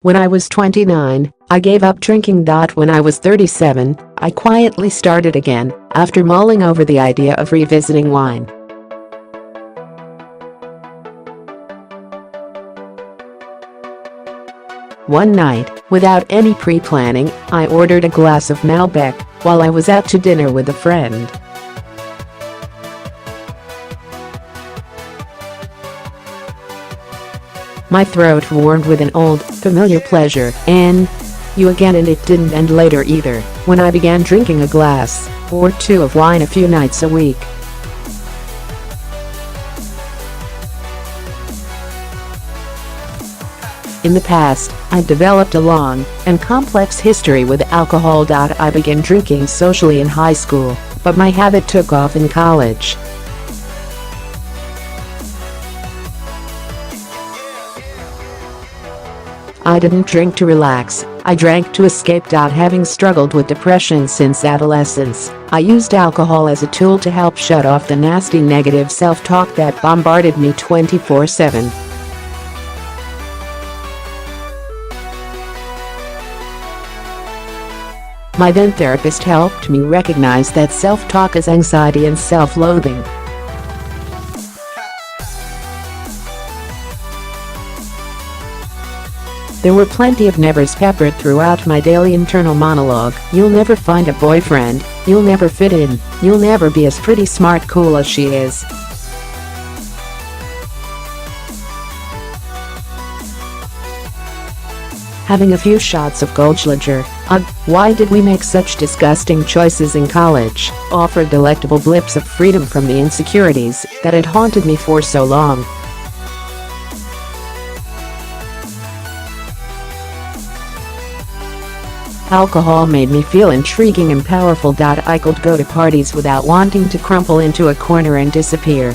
when I was 29, I gave up drinking. When I was 37, I quietly started again after mulling over the idea of revisiting wine. One night, without any pre-planning, I ordered a glass of Malbec while I was out to dinner with a friend. My throat warmed with an old, familiar pleasure, and it didn't end later either, when I began drinking a glass or two of wine a few nights a week. In the past, I'd developed a long and complex history with alcohol. I began drinking socially in high school, but my habit took off in college. I didn't drink to relax, I drank to escape. Having struggled with depression since adolescence, I used alcohol as a tool to help shut off the nasty negative self-talk that bombarded me 24/7. My then therapist helped me recognize that self-talk is anxiety and self-loathing. There were plenty of nevers peppered throughout my daily internal monologue. You'll never find a boyfriend, you'll never fit in, you'll never be as pretty smart cool as she is. Having a few shots of Goldschlager, ugh, why did we make such disgusting choices in college, offered delectable blips of freedom from the insecurities that had haunted me for so long. Alcohol made me feel intriguing and powerful. I could go to parties without wanting to crumple into a corner and disappear.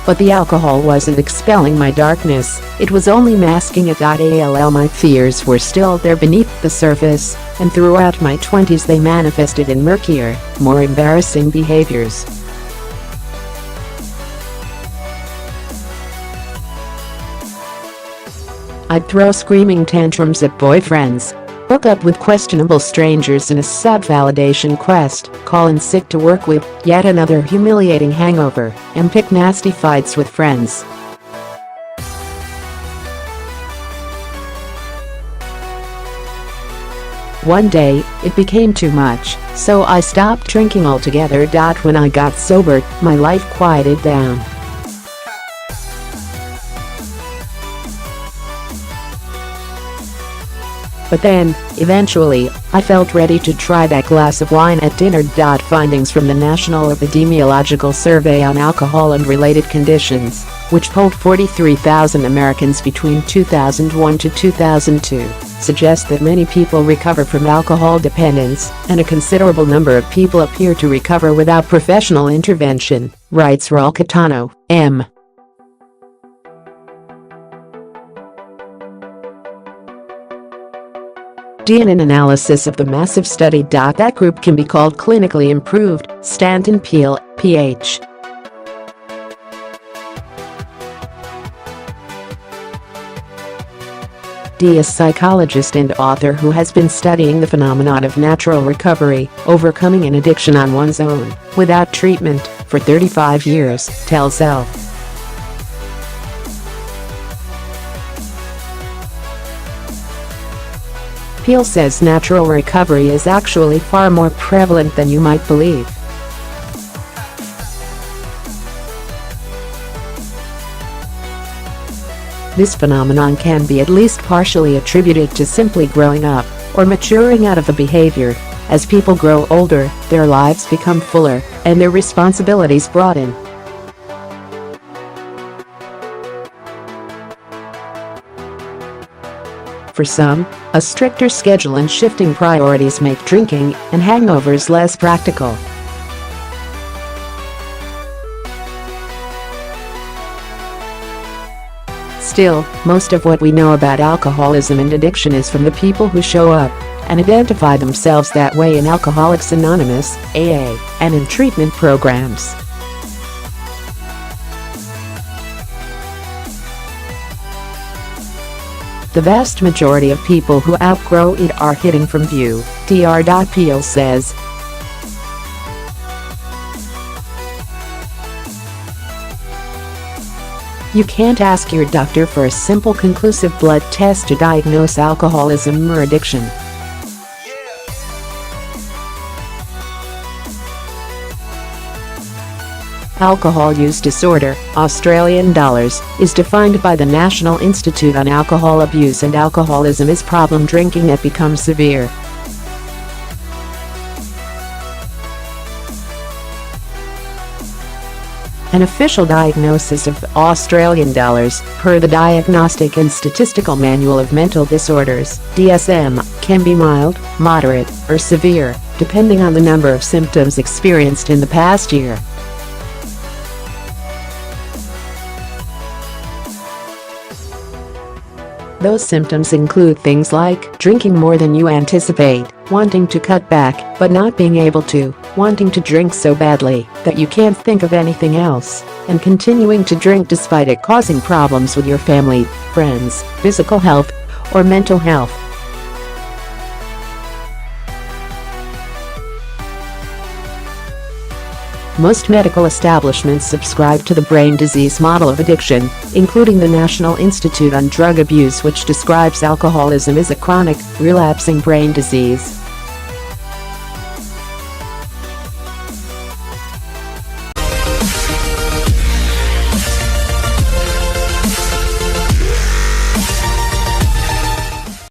But the alcohol wasn't expelling my darkness, it was only masking it. My fears were still there beneath the surface, and throughout my 20s they manifested in murkier, more embarrassing behaviors. I'd throw screaming tantrums at boyfriends, hook up with questionable strangers in a sad validation quest, call in sick to work with yet another humiliating hangover, and pick nasty fights with friends. One day, it became too much, so I stopped drinking altogether. When I got sober, my life quieted down. But then, eventually, I felt ready to try that glass of wine at dinner. Findings from the National Epidemiological Survey on Alcohol and Related Conditions, which polled 43,000 Americans between 2001 to 2002, suggest that many people recover from alcohol dependence, and a considerable number of people appear to recover without professional intervention, writes Raul Catano, M. In an analysis of the massive study. That group can be called clinically improved, Stanton Peele, Ph. D. A psychologist and author who has been studying the phenomenon of natural recovery, overcoming an addiction on one's own, without treatment, for 35 years, tells Elf. Peele says natural recovery is actually far more prevalent than you might believe. This phenomenon can be at least partially attributed to simply growing up, or maturing out of a behavior. As people grow older, their lives become fuller, and their responsibilities broaden. For some, a stricter schedule and shifting priorities make drinking and hangovers less practical. Still, most of what we know about alcoholism and addiction is from the people who show up and identify themselves that way in Alcoholics Anonymous, AA, and in treatment programs. The vast majority of people who outgrow it are hidden from view, Dr. says. You can't ask your doctor for a simple conclusive blood test to diagnose alcoholism or addiction. Alcohol use disorder, Australian dollars, is defined by the National Institute on Alcohol Abuse and Alcoholism as problem drinking that becomes severe. An official diagnosis of Australian dollars, per the Diagnostic and Statistical Manual of Mental Disorders, DSM, can be mild, moderate, or severe, depending on the number of symptoms experienced in the past year. Those symptoms include things like drinking more than you anticipate, wanting to cut back but not being able to, wanting to drink so badly that you can't think of anything else, and continuing to drink despite it causing problems with your family, friends, physical health, or mental health. Most medical establishments subscribe to the brain disease model of addiction, including the National Institute on Drug Abuse, which describes alcoholism as a chronic, relapsing brain disease.